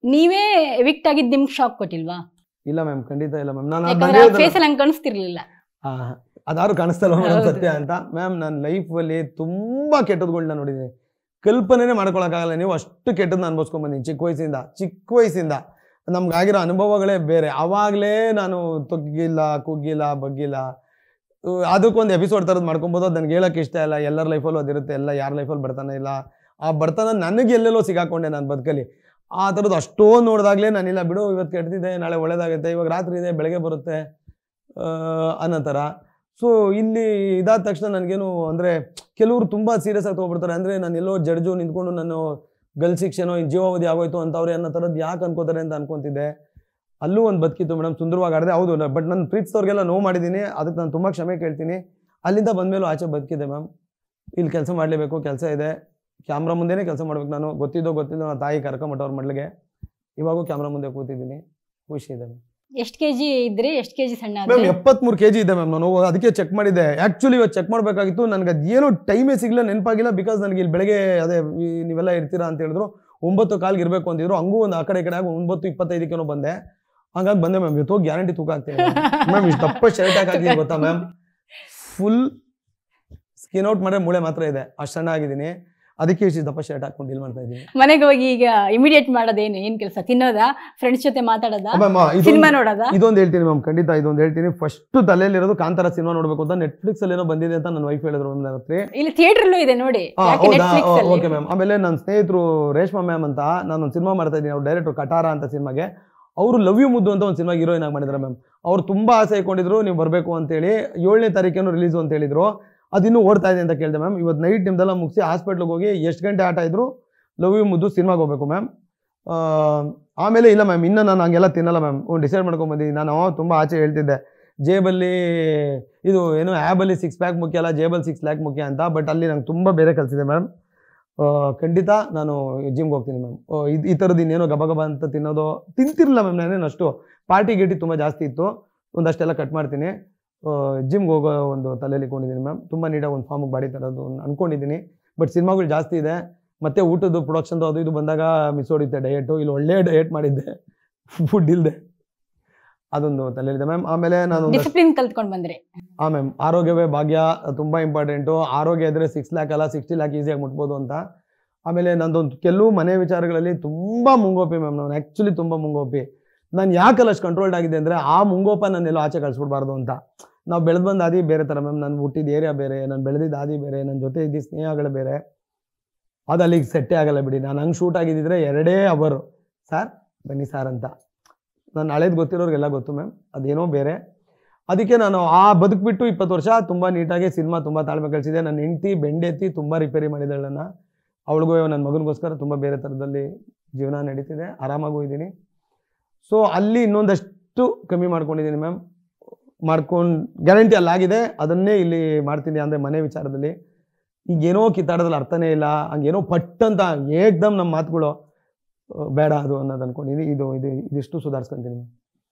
ನೀವೇ ಎವಿಕ್ಟ್ ಆಗಿದ್ದು ನಿಮ್ಗೆ ಶಾಕ್ ಕೊಟ್ಟಿಲ್ವಾ? ಇಲ್ಲ ಮ್ಯಾಮ್, ಖಂಡಿತ ಇಲ್ಲ ಮ್ಯಾಮ್. ಯಾಕಂದ್ರೆ ಫೇಸಲ್ಲಿ ಹಂಗೆ ಕಾಣಿಸ್ತಿರ್ಲಿಲ್ಲ. ಅದಾರು ಕಾಣಿಸ್ತಲ್ಲ ಮೇಡಮ್ ಸತ್ಯ ಅಂತ. ಮ್ಯಾಮ್ ನನ್ನ ಲೈಫಲ್ಲಿ ತುಂಬಾ ಕೆಟ್ಟದ್ಗಳನ್ನ ನೋಡಿದ್ದೀನಿ, ಕಲ್ಪನೆನೇ ಮಾಡ್ಕೊಳಕ್ಕಾಗಲ್ಲ. ನೀವು ಅಷ್ಟು ಕೆಟ್ಟದನ್ನ ಅನ್ಭವಿಸ್ಕೊಂಡ್ ಬಂದೀನಿ ಚಿಕ್ಕ ವಯಸ್ಸಿಂದ ನಮ್ಗಾಗಿರೋ ಅನುಭವಗಳೇ ಬೇರೆ. ಅವಾಗಲೇ ನಾನು ತೊಗ್ಗಿಲ್ಲ, ಕುಗ್ಗಿಲ್ಲ, ಬಗ್ಗಿಲ್ಲ. ಅದಕ್ಕೊಂದು ಎಪಿಸೋಡ್ ಥರದ್ದು ಮಾಡ್ಕೊಬೋದು. ಅದು ನನಗೆ ಹೇಳೋಕ್ಕೆ ಇಷ್ಟ ಇಲ್ಲ. ಎಲ್ಲರ ಲೈಫಲ್ಲೂ ಅದಿರುತ್ತೆ, ಎಲ್ಲ ಯಾರ ಲೈಫಲ್ಲಿ ಬರ್ತಾನೆ ಇಲ್ಲ. ಆ ಬರ್ತಾನೆ ನನಗೆ ಎಲ್ಲೆಲ್ಲೋ ಸಿಗಾಕೊಂಡೆ ನಾನು ಬದುಕಲ್ಲಿ. ಆ ಥರದ್ದು ಅಷ್ಟೊಂದು ನೋಡಿದಾಗಲೇ ನಾನಿಲ್ಲ ಬಿಡು, ಇವತ್ತು ಕೆಡ್ತಿದೆ, ನಾಳೆ ಒಳ್ಳೇದಾಗುತ್ತೆ, ಇವಾಗ ರಾತ್ರಿ ಇದೆ ಬೆಳಗ್ಗೆ ಬರುತ್ತೆ ಅನ್ನೋ ಥರ. ಸೊ ಇಲ್ಲಿ ಇದಾದ ತಕ್ಷಣ ನನಗೇನು ಅಂದರೆ, ಕೆಲವರು ತುಂಬ ಸೀರಿಯಸ್ ಆಗಿ ತೊಗೊಬಿಡ್ತಾರೆ. ಅಂದರೆ ನಾನು ಎಲ್ಲೋ ಜಡ್ಜು ನಿಂತ್ಕೊಂಡು ನಾನು ಗಲ್ ಶಿಕ್ಷೆನೋ ಜೀವಾವಧಿ ಆಗೋಯ್ತು ಅಂತವ್ರೆ ಅನ್ನೋ ಥರದ್ದು ಯಾಕೆ ಅನ್ಕೋತಾರೆ ಅಂತ ಅನ್ಕೊತಿದ್ದೆ. ಅಲ್ಲೂ ಒಂದು ಬದುಕಿತ್ತು ಮೇಡಮ್, ಸುಂದರವಾಗಿ ಆಡಿದೆ ಹೌದು. ಬಟ್ ನಾನು ಪ್ರೀತಿಸೋರಿಗೆಲ್ಲ ನೋವು ಮಾಡಿದ್ದೀನಿ, ಅದಕ್ಕೆ ನಾನು ತುಂಬ ಕ್ಷಮೆ ಕೇಳ್ತೀನಿ. ಅಲ್ಲಿಂದ ಬಂದಮೇಲೂ ಆಚೆ ಬದುಕಿದೆ ಮ್ಯಾಮ್. ಇಲ್ಲಿ ಕೆಲಸ ಮಾಡಲೇಬೇಕು, ಕೆಲಸ ಇದೆ, ಕ್ಯಾಮ್ರಾ ಮುಂದೆನೇ ಕೆಲಸ ಮಾಡ್ಬೇಕು. ನಾನು ಗೊತ್ತಿದ್ದೋ ನನ್ನ ತಾಯಿ ಕರ್ಕೊಂಬಿಟ್ಟವ್ರ ಮಡ್ಲಿಗೆ, ಇವಾಗೂ ಕ್ಯಾಮ್ರಾ ಮುಂದೆ ಕೂತಿದ್ದೀನಿ, ಖುಷಿ ಇದೆ ಮ್ಯಾಮ್. ಎಷ್ಟು ಕೆಜಿ ಇದ್ರಿ, ಎಷ್ಟು ಕೆಜಿ ಸಣ್ಣ? ಮ್ಯಾಮ್ 73 kg ಇದೆ ಮ್ಯಾಮ್. ನಾನು ಅದಕ್ಕೆ ಚೆಕ್ ಮಾಡಿದ್ದೆ. ಆ್ಯಕ್ಚುಲಿ ಇವತ್ತು ಚೆಕ್ ಮಾಡಬೇಕಾಗಿತ್ತು, ನನಗೆ ಅದೇನೋ ಟೈಮೇ ಸಿಗಲಿಲ್ಲ, ನೆನಪಾಗಿಲ್ಲ. ಬಿಕಾಸ್ ನನಗೆ ಇಲ್ಲಿ ಬೆಳಗ್ಗೆ ಅದೇ ನೀವೆಲ್ಲ ಇರ್ತೀರಾ ಅಂತ ಹೇಳಿದ್ರು, 9:15 ಇರಬೇಕು ಅಂತಿದ್ರು. ಹಂಗೂ ಒಂದು ಆ ಕಡೆ ಆಗಿ 9:25 ಬಂದೆ. ಹಂಗಾಗಿ ಬಂದೆ ಮ್ಯಾಮ್. ಇವತ್ತು ಗ್ಯಾರಂಟಿ ತೂಕ ಆಗ್ತೀನಿ ಮ್ಯಾಮ್. ಇಷ್ಟು ದಪ್ಪ ಶರ್ಟ್ ಹಾಕಿದ್ದೀನಿ ಗೊತ್ತಾ ಮ್ಯಾಮ್, ಫುಲ್ ಸ್ಕಿನ್ ಔಟ್ ಮಾಡೇ ಮೂಳೆ ಮಾತ್ರ ಇದೆ, ಅಷ್ಟು ಸಣ್ಣ ಆಗಿದ್ದೀನಿ. ಅದಕ್ಕೆ ಇಷ್ಟು ದಪ್ಪ ಶರ್ಟ್ ಹಾಕೊಂಡು ಡೀಲ್ ಮಾಡ್ತಾ ಇದ್ದೀನಿ. ಮನೆಗೆ ಹೋಗಿ ಈಗ ಇಮಿಡಿಯೇಟ್ ಮಾಡೋದೇನು, ಏನ್ ಕೆಲಸ? ತಿನ್ನೋದಾ, ಫ್ರೆಂಡ್ಸ್ ಜೊತೆ ಮಾತಾಡೋದಾ, ಸಿನಿಮಾ ನೋಡೋದಾ? ಇದೊಂದು ಹೇಳ್ತೀನಿ ಮ್ಯಾಮ್, ಖಂಡಿತ ಇದೊಂದು ಹೇಳ್ತೀನಿ. ಫಸ್ಟ್ ತಲೆಯಲ್ಲಿರೋದು ಕಾಂತಾರ ಸಿನಿಮಾ ನೋಡ್ಬೇಕು ಅಂತ. ನೆಟ್ಫ್ಲಿಕ್ಸ್ ಅಲ್ಲಿ ಏನೋ ಬಂದಿದೆ ಅಂತ ನನ್ನ ವೈಫ್ ಹೇಳಿದ್ರು ಒಂದು ರಾತ್ರಿ. ಇಲ್ಲಿ ಥಿಯೇಟರ್ಲ್ಲೂ ಇದೆ ನೋಡಿ. Okay ma'am. ಆಮೇಲೆ ನನ್ನ ಸ್ನೇಹಿತರು ರೇಷ್ಮಾ ಮ್ಯಾಮ್ ಅಂತ, ನಾನು ಒಂದು ಸಿನಿಮಾ ಮಾಡ್ತಾ ಇದ್ದೀನಿ, ಅವ್ರು ಡೈರೆಕ್ಟರ್ ಕಟಾರ ಅಂತ ಸಿನಿಮಾಗೆ. ಅವರು ಲವ್ ಯು ಮುದ್ದು ಅಂತ ಒಂದು ಸಿನಿಮಾಗೆ ಹೀರೋಯಿನ್ ಆಗಿ ಮಾಡಿದ್ದಾರೆ ಮ್ಯಾಮ್. ಅವ್ರು ತುಂಬಾ ಆಸೆ ಇಟ್ಕೊಂಡಿದ್ರು ನೀವು ಬರಬೇಕು ಅಂತೇಳಿ. 7ನೇ ತಾರೀಕೇನು ರಿಲೀಸು ಅಂತ ಹೇಳಿದ್ರು. ಅದಿನ್ನೂ ಓಡ್ತಾ ಇದೆ ಅಂತ ಕೇಳಿದೆ ಮ್ಯಾಮ್. ಇವತ್ತು ನೈಟ್ ನಿಮ್ದೆಲ್ಲ ಮುಗಿಸಿ ಹಾಸ್ಪಿಟ್ಲಿಗೆ ಹೋಗಿ ಎಷ್ಟು ಗಂಟೆ ಆಟ ಇದ್ರು ಲವ್ ಯು ಮುದ್ದು ಸಿನಿಮಾಗೆ ಹೋಗ್ಬೇಕು ಮ್ಯಾಮ್. ಆಮೇಲೆ ಇಲ್ಲ ಮ್ಯಾಮ್, ಇನ್ನು ನಾನು ಹಂಗೆಲ್ಲ ತಿನ್ನಲ್ಲ ಮ್ಯಾಮ್. ಡಿಸೈಡ್ ಮಾಡ್ಕೊಂಡ್ಬಂದಿದ್ದೀನಿ. ನಾನು ತುಂಬ ಆಚೆ ಹೇಳ್ತಿದ್ದೆ, ಜೇಬಲ್ಲಿ ಇದು ಏನು ಆ್ಯಬಲ್ಲಿ 6 ಪ್ಯಾಕ್ ಮುಖ್ಯ ಅಲ್ಲ, ಜೇಬಲ್ಲಿ 6 ಲ್ಯಾಕ್ ಮುಖ್ಯ ಅಂತ. ಬಟ್ ಅಲ್ಲಿ ನಂಗೆ ತುಂಬ ಬೇರೆ ಕಲಿಸಿದೆ ಮ್ಯಾಮ್. ಖಂಡಿತ ನಾನು ಜಿಮ್ಗೆ ಹೋಗ್ತೀನಿ ಮ್ಯಾಮ್. ಈ ಥರದ್ದು ಇನ್ನೇನೋ ಗಬ ಅಂತ ತಿನ್ನೋದು ತಿಂತಿರಲಿಲ್ಲ ಮ್ಯಾಮ್. ನಾನೇನು ಅಷ್ಟು ಪಾರ್ಟಿ ಗೇಟಿ ತುಂಬ ಜಾಸ್ತಿ ಇತ್ತು, ಒಂದಷ್ಟೆಲ್ಲ ಕಟ್ ಮಾಡ್ತೀನಿ. ಜಿಮ್ಗೆ ಹೋಗೋ ಒಂದು ತಲೆಯಲ್ಲಿ ಕೊಂಡಿದ್ದೀನಿ ಮ್ಯಾಮ್. ತುಂಬ ನೀಟಾಗಿ ಒಂದು ಫಾರ್ಮಿಗೆ ಬಾಡಿ ತರೋದು ಅಂದ್ಕೊಂಡಿದ್ದೀನಿ. ಬಟ್ ಸಿನಿಮಾಗಳು ಜಾಸ್ತಿ ಇದೆ, ಮತ್ತು ಊಟದ್ದು ಪ್ರೊಡಕ್ಷನ್ದು ಅದು ಇದು ಬಂದಾಗ ಮಿಸ್ ಹೊಡಿತೆ ಡಯಟು. ಇಲ್ಲಿ ಒಳ್ಳೆ ಡಯಟ್ ಮಾಡಿದ್ದೆ, ಫುಡ್ ಇಲ್ಲದೆ, ಅದೊಂದು ತಲೆಯಲ್ಲಿದೆ ಮ್ಯಾಮ್. ಆಮೇಲೆ ನಾನು ಡಿಸಿಪ್ಲಿನ್ ಕಲ್ತ್ಕೊಂಡು ಬಂದ್ರೆ ಮ್ಯಾಮ್, ಆರೋಗ್ಯವೇ ಭಾಗ್ಯ ತುಂಬ ಇಂಪಾರ್ಟೆಂಟು. ಆರೋಗ್ಯ ಇದ್ದರೆ 6 ಲ್ಯಾಕ್ ಅಲ್ಲ 60 ಲ್ಯಾಕ್ ಈಸಿಯಾಗಿ ಮುಟ್ಬೋದು ಅಂತ. ಆಮೇಲೆ ನಂದೊಂದು ಕೆಲವು ಮನೆ ವಿಚಾರಗಳಲ್ಲಿ ತುಂಬ ಮುಂಗೋಪಿ ಮ್ಯಾಮ್. ನಾನು ಆ್ಯಕ್ಚುಲಿ ತುಂಬ ಮುಂಗೋಪಿ. ನಾನು ಯಾಕಲ್ಲ ಅಷ್ಟು ಕಂಟ್ರೋಲ್ಡ್ ಆಗಿದೆ ಅಂದರೆ, ಆ ಮುಂಗೋಪ ನಾನೆಲ್ಲೋ ಆಚೆ ಕಳಿಸ್ಬಿಡ್ಬಾರ್ದು ಅಂತ. ನಾವು ಬೆಳೆದು ಬಂದ ಹಾದಿ ಬೇರೆ ಥರ ಮ್ಯಾಮ್. ನಾನು ಹುಟ್ಟಿದ ಏರಿಯಾ ಬೇರೆ, ನಾನು ಬೆಳೆದಿದ್ದ ಹಾದಿ ಬೇರೆ, ನನ್ನ ಜೊತೆ ಇದ್ದ ಸ್ನೇಹಗಳು ಬೇರೆ. ಅದು ಅಲ್ಲಿಗೆ ಸೆಟ್ಟೇ ಆಗಲ್ಲ ಬಿಡಿ. ನಾನು ಹಂಗೆ ಶೂಟ್ ಆಗಿದ್ದಿದ್ರೆ 2 ಅವರು ಸಾರ್ ಬನ್ನಿ ಸಾರ್ ಅಂತ. ನಾನು ಹಳೇದು ಗೊತ್ತಿರೋರಿಗೆಲ್ಲ ಗೊತ್ತು ಮ್ಯಾಮ್, ಅದೇನೋ ಬೇರೆ. ಅದಕ್ಕೆ ನಾನು ಆ ಬದುಕ್ಬಿಟ್ಟು 20 ವರ್ಷ ತುಂಬ ನೀಟಾಗಿ ಸಿನಿಮಾ ತುಂಬ ತಾಳ್ಮೆ ಕಳಿಸಿದೆ. ನನ್ನ ಹೆಂಡತಿ ಬೆಂಡೆತ್ತಿ ತುಂಬ ರಿಪೇರಿ ಮಾಡಿದ್ದಾಳೆ ನನ್ನ. ಅವಳಿಗೂ ನನ್ನ ಮಗನಿಗೋಸ್ಕರ ತುಂಬ ಬೇರೆ ಥರದಲ್ಲಿ ಜೀವನ ನಡೀತಿದೆ, ಆರಾಮಾಗೂ ಇದ್ದೀನಿ. ಸೊ ಅಲ್ಲಿ ಇನ್ನೊಂದಷ್ಟು ಕಮ್ಮಿ ಮಾಡ್ಕೊಂಡಿದ್ದೀನಿ ಮ್ಯಾಮ್. ಗ್ಯಾರಂಟಿ ಅಲ್ಲಾಗಿದೆ, ಅದನ್ನೇ ಇಲ್ಲಿ ಮಾಡ್ತೀನಿ. ಅಂದರೆ ಮನೆ ವಿಚಾರದಲ್ಲಿ ಈಗೇನೋ ಕಿತ್ತಾಡೋದ್ರಲ್ಲಿ ಅರ್ಥನೇ ಇಲ್ಲ. ಹಂಗೇನೋ ಪಟ್ಟಂತ ಏಕ್ದಮ್ ನಮ್ಮ ಮಾತುಗಳು ಬೇಡ ಅದು ಅನ್ನೋದು ಅಂದ್ಕೊಂಡಿದ್ದೀನಿ. ಇದಿಷ್ಟು ಸುಧಾರಿಸ್ಕೊಂತೀನಿ ಮ್ಯಾಮ್.